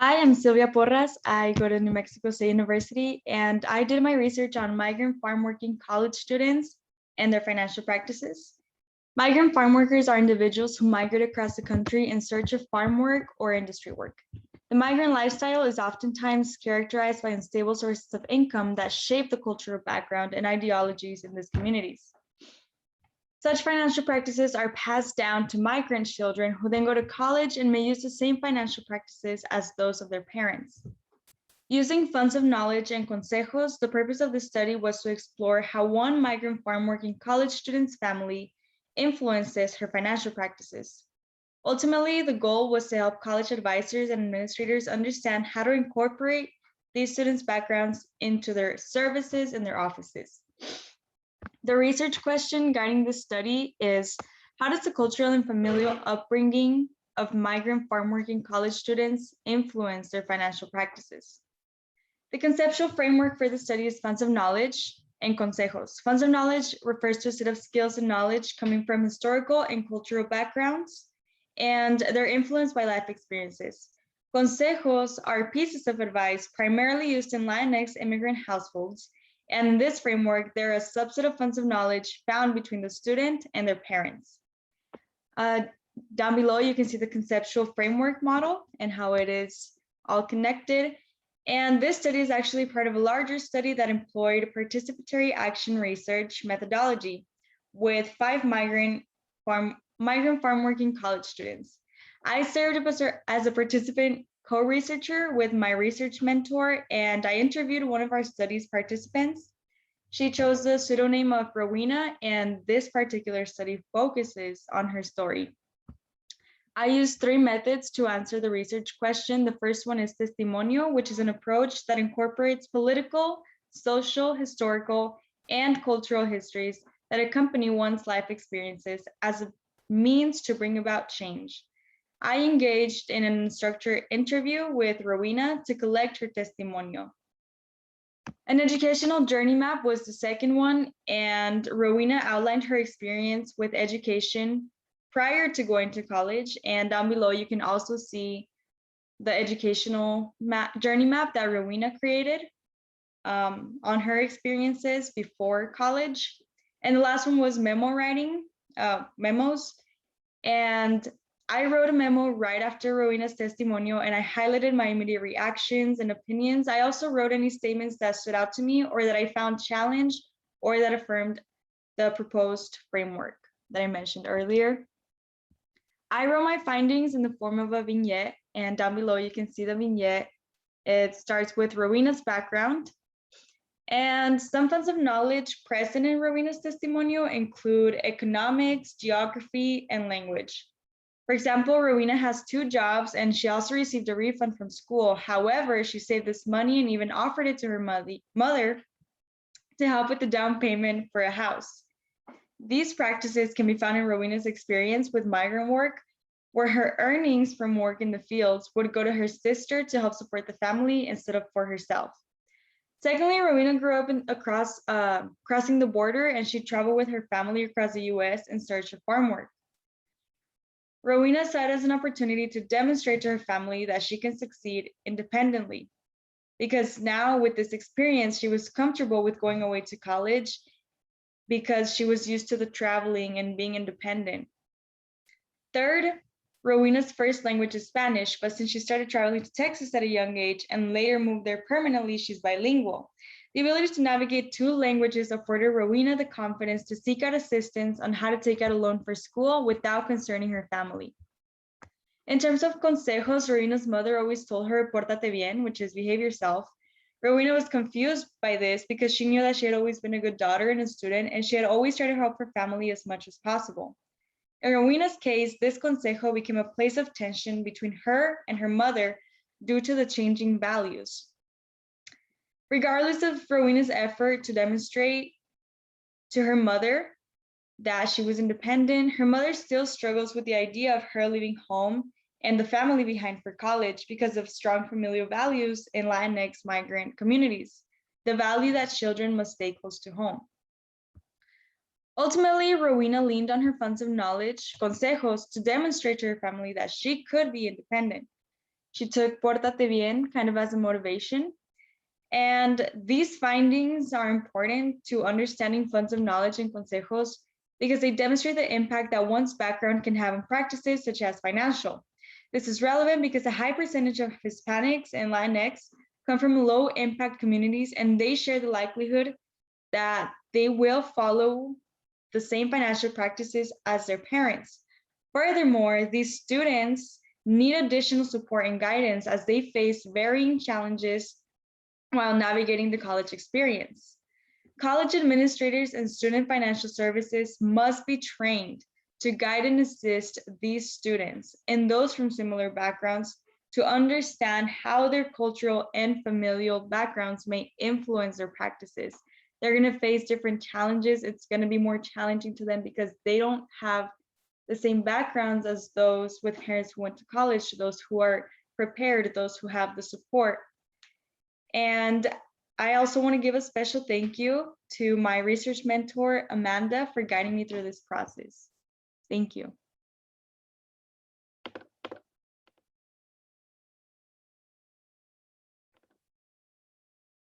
Hi, I'm Sylvia Porras. I go to New Mexico State University, and I did my research on migrant farm working college students and their financial practices. Migrant farm workers are individuals who migrate across the country in search of farm work or industry work. The migrant lifestyle is oftentimes characterized by unstable sources of income that shape the cultural background and ideologies in these communities. Such financial practices are passed down to migrant children who then go to college and may use the same financial practices as those of their parents. Using funds of knowledge and consejos, the purpose of the study was to explore how one migrant farm working college student's family influences her financial practices. Ultimately, the goal was to help college advisors and administrators understand how to incorporate these students' backgrounds into their services and their offices. The research question guiding this study is, how does the cultural and familial upbringing of migrant farm working college students influence their financial practices? The conceptual framework for the study is funds of knowledge and consejos. Funds of knowledge refers to a set of skills and knowledge coming from historical and cultural backgrounds, and they're influenced by life experiences. Consejos are pieces of advice primarily used in Latinx immigrant households, and in this framework, they're a subset of funds of knowledge found between the student and their parents. Down below, you can see the conceptual framework model and how it is all connected. And this study is actually part of a larger study that employed participatory action research methodology with 5 migrant farm working college students. I served as a participant co-researcher with my research mentor, and I interviewed one of our study's participants. She chose the pseudonym of Rowena, and this particular study focuses on her story. I used 3 methods to answer the research question. The first one is testimonio, which is an approach that incorporates political, social, historical, and cultural histories that accompany one's life experiences as a means to bring about change. I engaged in an instructor interview with Rowena to collect her testimonio. An educational journey map was the second one, and Rowena outlined her experience with education prior to going to college. And down below, you can also see the educational journey map that Rowena created on her experiences before college. And the last one was memo writing, memos. And I wrote a memo right after Rowena's testimonial, and I highlighted my immediate reactions and opinions. I also wrote any statements that stood out to me or that I found challenged or that affirmed the proposed framework that I mentioned earlier. I wrote my findings in the form of a vignette, and down below you can see the vignette. It starts with Rowena's background, and some funds of knowledge present in Rowena's testimonial include economics, geography, and language. For example, Rowena has 2 jobs, and she also received a refund from school. However, she saved this money and even offered it to her mother to help with the down payment for a house. These practices can be found in Rowena's experience with migrant work, where her earnings from work in the fields would go to her sister to help support the family instead of for herself. Secondly, Rowena grew up crossing the border, and she traveled with her family across the US in search of farm work. Rowena saw it as an opportunity to demonstrate to her family that she can succeed independently, because now with this experience, she was comfortable with going away to college because she was used to the traveling and being independent. Third, Rowena's first language is Spanish, but since she started traveling to Texas at a young age and later moved there permanently, she's bilingual. The ability to navigate 2 languages afforded Rowena the confidence to seek out assistance on how to take out a loan for school without concerning her family. In terms of consejos, Rowena's mother always told her, "Pórtate bien," which is behave yourself. Rowena was confused by this because she knew that she had always been a good daughter and a student, and she had always tried to help her family as much as possible. In Rowena's case, this consejo became a place of tension between her and her mother due to the changing values. Regardless of Rowena's effort to demonstrate to her mother that she was independent, her mother still struggles with the idea of her leaving home and the family behind for college because of strong familial values in Latinx migrant communities, the value that children must stay close to home. Ultimately, Rowena leaned on her funds of knowledge, consejos, to demonstrate to her family that she could be independent. She took Pórtate Bien kind of as a motivation. And these findings are important to understanding funds of knowledge and consejos because they demonstrate the impact that one's background can have on practices such as financial. This is relevant because a high percentage of Hispanics and Latinx come from low impact communities, and they share the likelihood that they will follow the same financial practices as their parents. Furthermore, these students need additional support and guidance as they face varying challenges while navigating the college experience. College administrators and student financial services must be trained to guide and assist these students and those from similar backgrounds to understand how their cultural and familial backgrounds may influence their practices. They're going to face different challenges. It's going to be more challenging to them because they don't have the same backgrounds as those with parents who went to college, those who are prepared, those who have the support. And I also want to give a special thank you to my research mentor, Amanda, for guiding me through this process. Thank you.